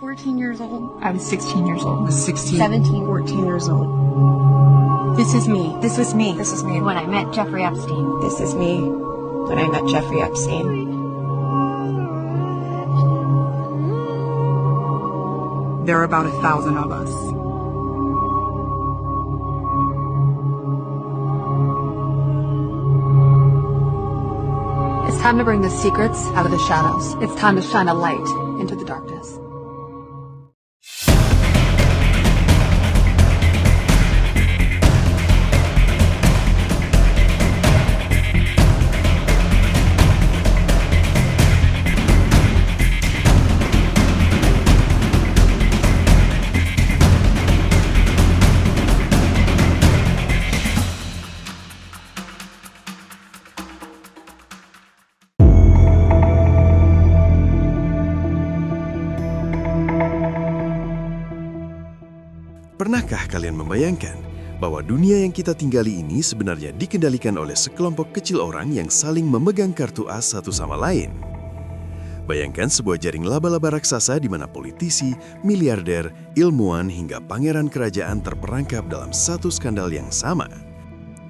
14 years old. I was 16 years old. I was 16. 17. 14 years old. This is me. This was me. This is me. When I met Jeffrey Epstein. This is me when I met Jeffrey Epstein. There are about 1,000 of us. It's time to bring the secrets out of the shadows. It's time to shine a light into the darkness. Pernahkah kalian membayangkan bahwa dunia yang kita tinggali ini sebenarnya dikendalikan oleh sekelompok kecil orang yang saling memegang kartu as satu sama lain? Bayangkan sebuah jaring laba-laba raksasa di mana politisi, miliarder, ilmuwan hingga pangeran kerajaan terperangkap dalam satu skandal yang sama.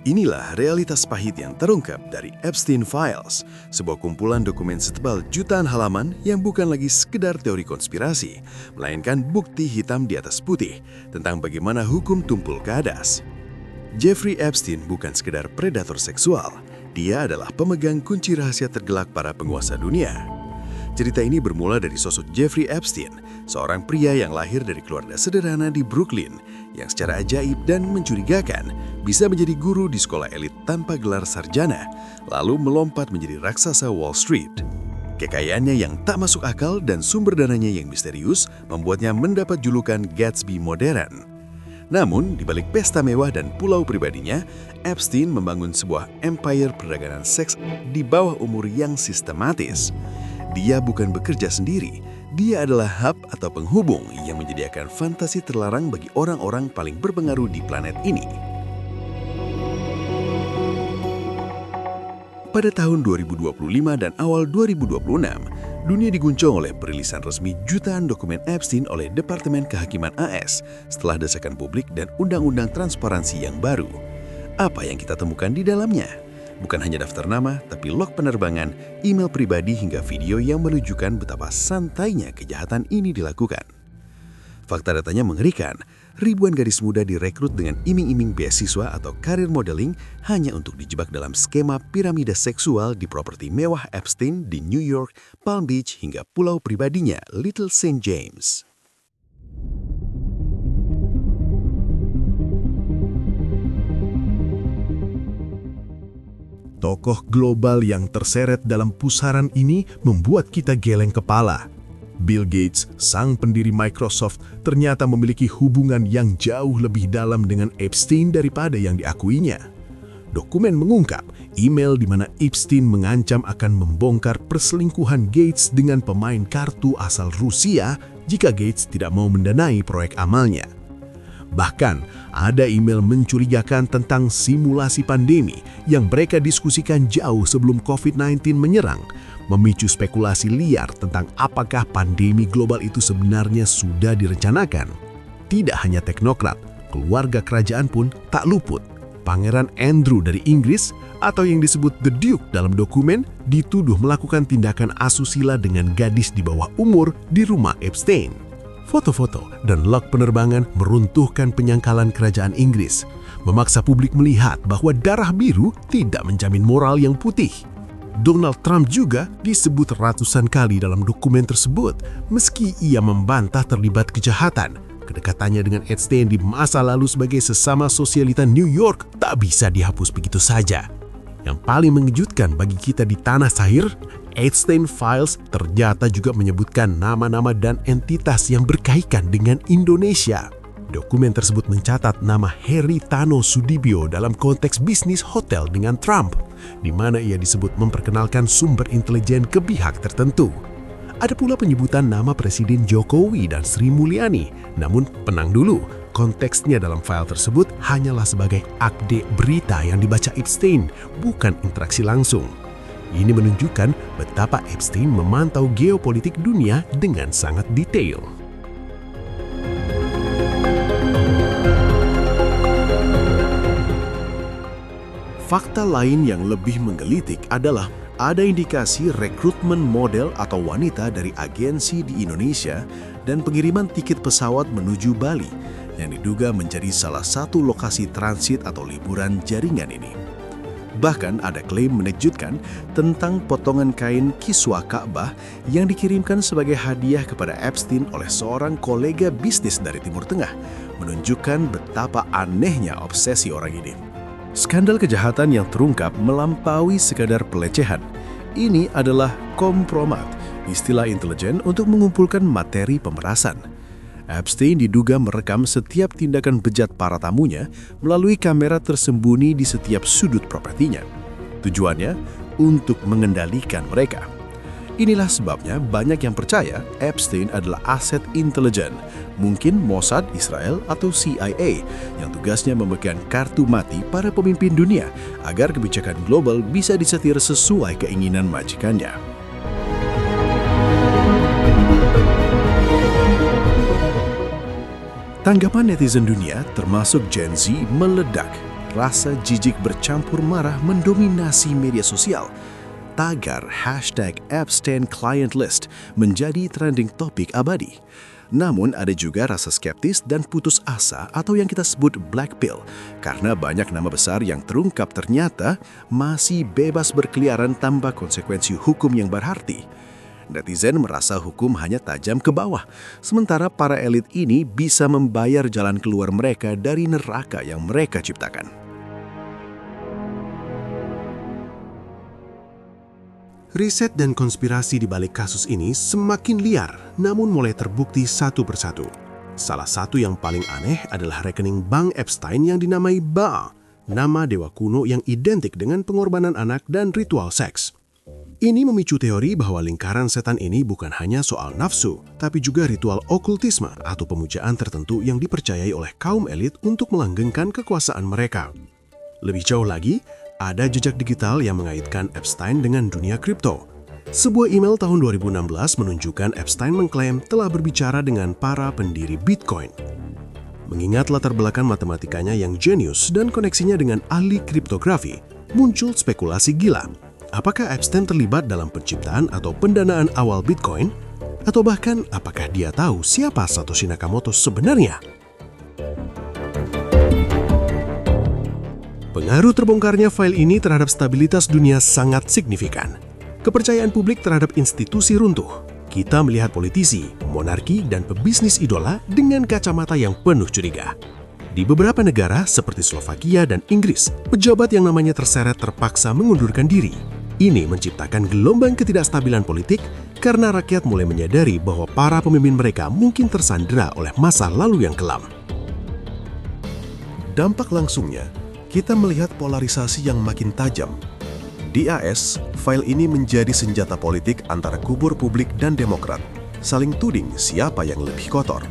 Inilah realitas pahit yang terungkap dari Epstein Files, sebuah kumpulan dokumen setebal jutaan halaman yang bukan lagi sekedar teori konspirasi, melainkan bukti hitam di atas putih tentang bagaimana hukum tumpul ke atas. Jeffrey Epstein bukan sekedar predator seksual, dia adalah pemegang kunci rahasia tergelak para penguasa dunia. Cerita ini bermula dari sosok Jeffrey Epstein, seorang pria yang lahir dari keluarga sederhana di Brooklyn, yang secara ajaib dan mencurigakan bisa menjadi guru di sekolah elit tanpa gelar sarjana, lalu melompat menjadi raksasa Wall Street. Kekayaannya yang tak masuk akal dan sumber dananya yang misterius membuatnya mendapat julukan Gatsby modern. Namun, di balik pesta mewah dan pulau pribadinya, Epstein membangun sebuah empire perdagangan seks di bawah umur yang sistematis. Dia bukan bekerja sendiri, dia adalah hub atau penghubung yang menyediakan fantasi terlarang bagi orang-orang paling berpengaruh di planet ini. Pada tahun 2025 dan awal 2026, dunia diguncang oleh perilisan resmi jutaan dokumen Epstein oleh Departemen Kehakiman AS setelah desakan publik dan undang-undang transparansi yang baru. Apa yang kita temukan di dalamnya? Bukan hanya daftar nama, tapi log penerbangan, email pribadi hingga video yang menunjukkan betapa santainya kejahatan ini dilakukan. Fakta datanya mengerikan, ribuan gadis muda direkrut dengan iming-iming beasiswa atau karir modeling hanya untuk dijebak dalam skema piramida seksual di properti mewah Epstein di New York, Palm Beach hingga pulau pribadinya Little St. James. Tokoh global yang terseret dalam pusaran ini membuat kita geleng kepala. Bill Gates, sang pendiri Microsoft, ternyata memiliki hubungan yang jauh lebih dalam dengan Epstein daripada yang diakuinya. Dokumen mengungkap email di mana Epstein mengancam akan membongkar perselingkuhan Gates dengan pemain kartu asal Rusia jika Gates tidak mau mendanai proyek amalnya. Bahkan, ada email mencurigakan tentang simulasi pandemi yang mereka diskusikan jauh sebelum COVID-19 menyerang, memicu spekulasi liar tentang apakah pandemi global itu sebenarnya sudah direncanakan. Tidak hanya teknokrat, keluarga kerajaan pun tak luput. Pangeran Andrew dari Inggris, atau yang disebut The Duke dalam dokumen, dituduh melakukan tindakan asusila dengan gadis di bawah umur di rumah Epstein. Foto-foto dan log penerbangan meruntuhkan penyangkalan kerajaan Inggris, memaksa publik melihat bahwa darah biru tidak menjamin moral yang putih. Donald Trump juga disebut ratusan kali dalam dokumen tersebut, meski ia membantah terlibat kejahatan. Kedekatannya dengan Epstein di masa lalu sebagai sesama sosialita New York tak bisa dihapus begitu saja. Yang paling mengejutkan bagi kita di tanah Sahir, Epstein Files ternyata juga menyebutkan nama-nama dan entitas yang berkaitan dengan Indonesia. Dokumen tersebut mencatat nama Haritano Sudibyo dalam konteks bisnis hotel dengan Trump, di mana ia disebut memperkenalkan sumber intelijen ke pihak tertentu. Ada pula penyebutan nama Presiden Jokowi dan Sri Mulyani, namun tenang dulu, konteksnya dalam file tersebut hanyalah sebagai akde berita yang dibaca Epstein, bukan interaksi langsung. Ini menunjukkan betapa Epstein memantau geopolitik dunia dengan sangat detail. Fakta lain yang lebih menggelitik adalah ada indikasi rekrutmen model atau wanita dari agensi di Indonesia dan pengiriman tiket pesawat menuju Bali yang diduga menjadi salah satu lokasi transit atau liburan jaringan ini. Bahkan ada klaim menakjubkan tentang potongan kain kiswah Ka'bah yang dikirimkan sebagai hadiah kepada Epstein oleh seorang kolega bisnis dari Timur Tengah, menunjukkan betapa anehnya obsesi orang ini. Skandal kejahatan yang terungkap melampaui sekadar pelecehan. Ini adalah kompromat, istilah intelijen untuk mengumpulkan materi pemerasan. Epstein diduga merekam setiap tindakan bejat para tamunya melalui kamera tersembunyi di setiap sudut propertinya. Tujuannya untuk mengendalikan mereka. Inilah sebabnya banyak yang percaya Epstein adalah aset intelijen, mungkin Mossad Israel atau CIA, yang tugasnya memegang kartu mati para pemimpin dunia agar kebijakan global bisa disetir sesuai keinginan majikannya. Tanggapan netizen dunia, termasuk Gen Z, meledak. Rasa jijik bercampur marah mendominasi media sosial. Tagar #Epstein Client List menjadi trending topik abadi. Namun ada juga rasa skeptis dan putus asa atau yang kita sebut black pill karena banyak nama besar yang terungkap ternyata masih bebas berkeliaran tanpa konsekuensi hukum yang berarti. Netizen merasa hukum hanya tajam ke bawah, sementara para elit ini bisa membayar jalan keluar mereka dari neraka yang mereka ciptakan. Riset dan konspirasi di balik kasus ini semakin liar, namun mulai terbukti satu persatu. Salah satu yang paling aneh adalah rekening bank Epstein yang dinamai Baal, nama dewa kuno yang identik dengan pengorbanan anak dan ritual seks. Ini memicu teori bahwa lingkaran setan ini bukan hanya soal nafsu, tapi juga ritual okultisme atau pemujaan tertentu yang dipercayai oleh kaum elit untuk melanggengkan kekuasaan mereka. Lebih jauh lagi, ada jejak digital yang mengaitkan Epstein dengan dunia kripto. Sebuah email tahun 2016 menunjukkan Epstein mengklaim telah berbicara dengan para pendiri Bitcoin. Mengingat latar belakang matematikanya yang jenius dan koneksinya dengan ahli kriptografi, muncul spekulasi gila. Apakah Epstein terlibat dalam penciptaan atau pendanaan awal Bitcoin? Atau bahkan apakah dia tahu siapa Satoshi Nakamoto sebenarnya? Pengaruh terbongkarnya file ini terhadap stabilitas dunia sangat signifikan. Kepercayaan publik terhadap institusi runtuh. Kita melihat politisi, monarki, dan pebisnis idola dengan kacamata yang penuh curiga. Di beberapa negara seperti Slovakia dan Inggris, pejabat yang namanya terseret terpaksa mengundurkan diri. Ini menciptakan gelombang ketidakstabilan politik karena rakyat mulai menyadari bahwa para pemimpin mereka mungkin tersandera oleh masa lalu yang kelam. Dampak langsungnya, kita melihat polarisasi yang makin tajam. Di AS, file ini menjadi senjata politik antara kubur publik dan demokrat, saling tuding siapa yang lebih kotor.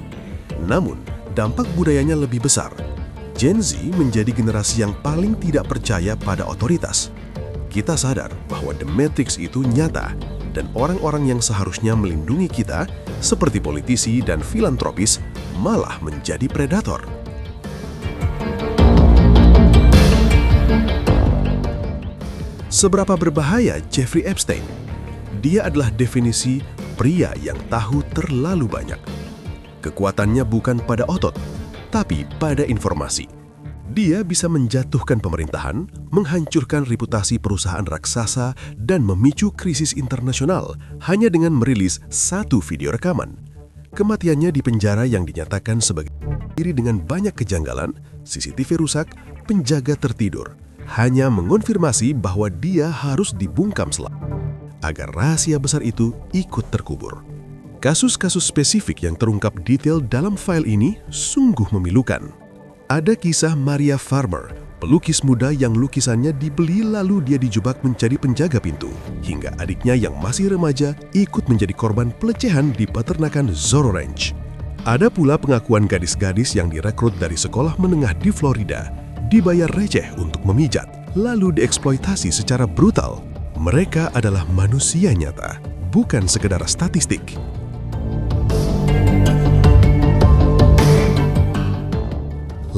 Namun, dampak budayanya lebih besar. Gen Z menjadi generasi yang paling tidak percaya pada otoritas. Kita sadar bahwa The Matrix itu nyata, dan orang-orang yang seharusnya melindungi kita, seperti politisi dan filantropis, malah menjadi predator. Seberapa berbahaya Jeffrey Epstein? Dia adalah definisi pria yang tahu terlalu banyak. Kekuatannya bukan pada otot, tapi pada informasi. Dia bisa menjatuhkan pemerintahan, menghancurkan reputasi perusahaan raksasa, dan memicu krisis internasional hanya dengan merilis satu video rekaman. Kematiannya di penjara yang dinyatakan sebagai diri dengan banyak kejanggalan, CCTV rusak, penjaga tertidur, hanya mengonfirmasi bahwa dia harus dibungkam agar rahasia besar itu ikut terkubur. Kasus-kasus spesifik yang terungkap detail dalam file ini sungguh memilukan. Ada kisah Maria Farmer, pelukis muda yang lukisannya dibeli lalu dia dijebak menjadi penjaga pintu, hingga adiknya yang masih remaja ikut menjadi korban pelecehan di peternakan Zorro Ranch. Ada pula pengakuan gadis-gadis yang direkrut dari sekolah menengah di Florida, dibayar receh untuk memijat, lalu dieksploitasi secara brutal. Mereka adalah manusia nyata, bukan sekedar statistik.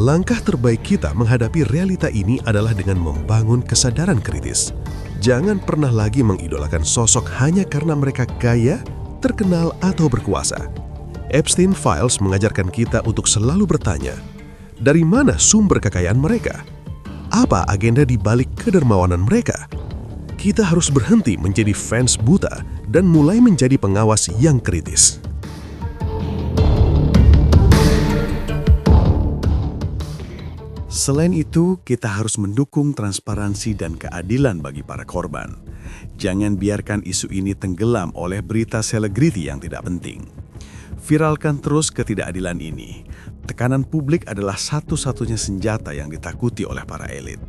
Langkah terbaik kita menghadapi realita ini adalah dengan membangun kesadaran kritis. Jangan pernah lagi mengidolakan sosok hanya karena mereka kaya, terkenal, atau berkuasa. Epstein Files mengajarkan kita untuk selalu bertanya, dari mana sumber kekayaan mereka? Apa agenda di balik kedermawanan mereka? Kita harus berhenti menjadi fans buta dan mulai menjadi pengawas yang kritis. Selain itu, kita harus mendukung transparansi dan keadilan bagi para korban. Jangan biarkan isu ini tenggelam oleh berita selebriti yang tidak penting. Viralkan terus ketidakadilan ini. Tekanan publik adalah satu-satunya senjata yang ditakuti oleh para elit.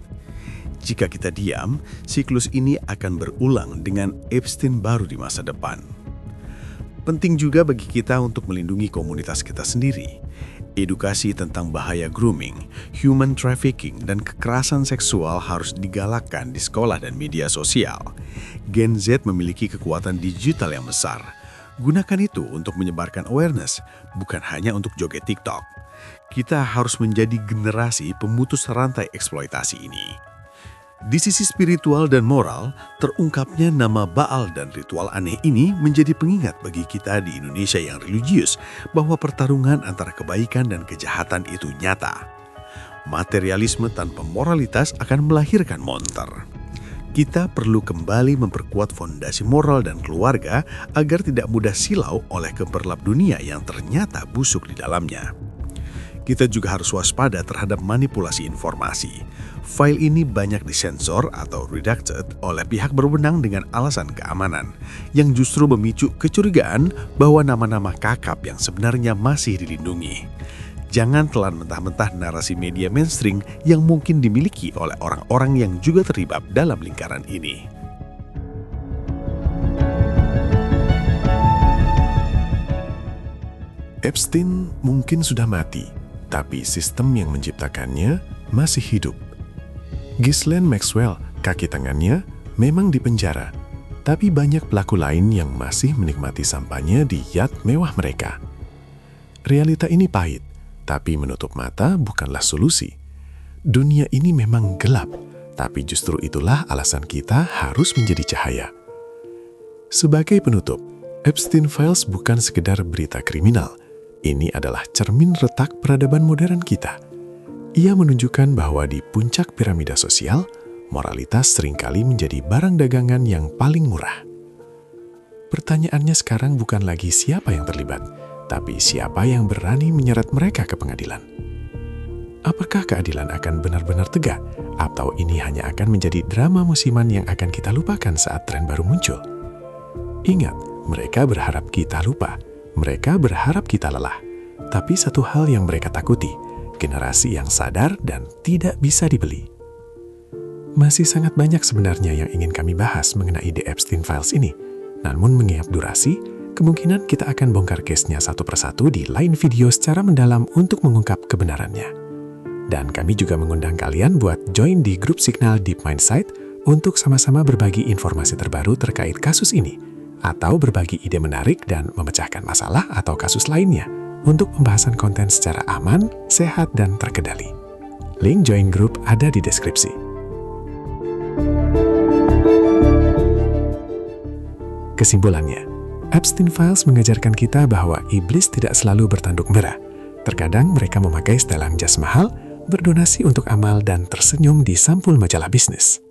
Jika kita diam, siklus ini akan berulang dengan Epstein baru di masa depan. Penting juga bagi kita untuk melindungi komunitas kita sendiri. Edukasi tentang bahaya grooming, human trafficking, dan kekerasan seksual harus digalakkan di sekolah dan media sosial. Gen Z memiliki kekuatan digital yang besar. Gunakan itu untuk menyebarkan awareness, bukan hanya untuk joget TikTok. Kita harus menjadi generasi pemutus rantai eksploitasi ini. Di sisi spiritual dan moral, terungkapnya nama Baal dan ritual aneh ini menjadi pengingat bagi kita di Indonesia yang religius bahwa pertarungan antara kebaikan dan kejahatan itu nyata. Materialisme tanpa moralitas akan melahirkan monster. Kita perlu kembali memperkuat fondasi moral dan keluarga agar tidak mudah silau oleh gemerlap dunia yang ternyata busuk di dalamnya. Kita juga harus waspada terhadap manipulasi informasi. File ini banyak disensor atau redacted oleh pihak berwenang dengan alasan keamanan, yang justru memicu kecurigaan bahwa nama-nama kakap yang sebenarnya masih dilindungi. Jangan telan mentah-mentah narasi media mainstream yang mungkin dimiliki oleh orang-orang yang juga terlibat dalam lingkaran ini. Epstein mungkin sudah mati, tapi sistem yang menciptakannya masih hidup. Ghislaine Maxwell, kaki tangannya, memang dipenjara, tapi banyak pelaku lain yang masih menikmati sampahnya di yacht mewah mereka. Realita ini pahit, tapi menutup mata bukanlah solusi. Dunia ini memang gelap, tapi justru itulah alasan kita harus menjadi cahaya. Sebagai penutup, Epstein Files bukan sekedar berita kriminal. Ini adalah cermin retak peradaban modern kita. Ia menunjukkan bahwa di puncak piramida sosial, moralitas seringkali menjadi barang dagangan yang paling murah. Pertanyaannya sekarang bukan lagi siapa yang terlibat, tapi siapa yang berani menyeret mereka ke pengadilan. Apakah keadilan akan benar-benar tegak, atau ini hanya akan menjadi drama musiman yang akan kita lupakan saat tren baru muncul? Ingat, mereka berharap kita lupa. Mereka berharap kita lelah. Tapi satu hal yang mereka takuti, generasi yang sadar dan tidak bisa dibeli. Masih sangat banyak sebenarnya yang ingin kami bahas mengenai The Epstein Files ini. Namun mengingat durasi, kemungkinan kita akan bongkar case-nya satu persatu di lain video secara mendalam untuk mengungkap kebenarannya. Dan kami juga mengundang kalian buat join di grup Signal Deep Mind Site untuk sama-sama berbagi informasi terbaru terkait kasus ini, atau berbagi ide menarik dan memecahkan masalah atau kasus lainnya untuk pembahasan konten secara aman, sehat, dan terkendali. Link join grup ada di deskripsi. Kesimpulannya, Epstein Files mengajarkan kita bahwa iblis tidak selalu bertanduk merah. Terkadang mereka memakai setelan jas mahal, berdonasi untuk amal, dan tersenyum di sampul majalah bisnis.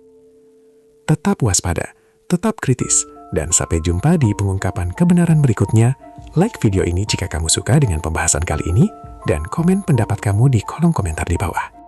Tetap waspada, tetap kritis, dan sampai jumpa di pengungkapan kebenaran berikutnya. Like video ini jika kamu suka dengan pembahasan kali ini, dan komen pendapat kamu di kolom komentar di bawah.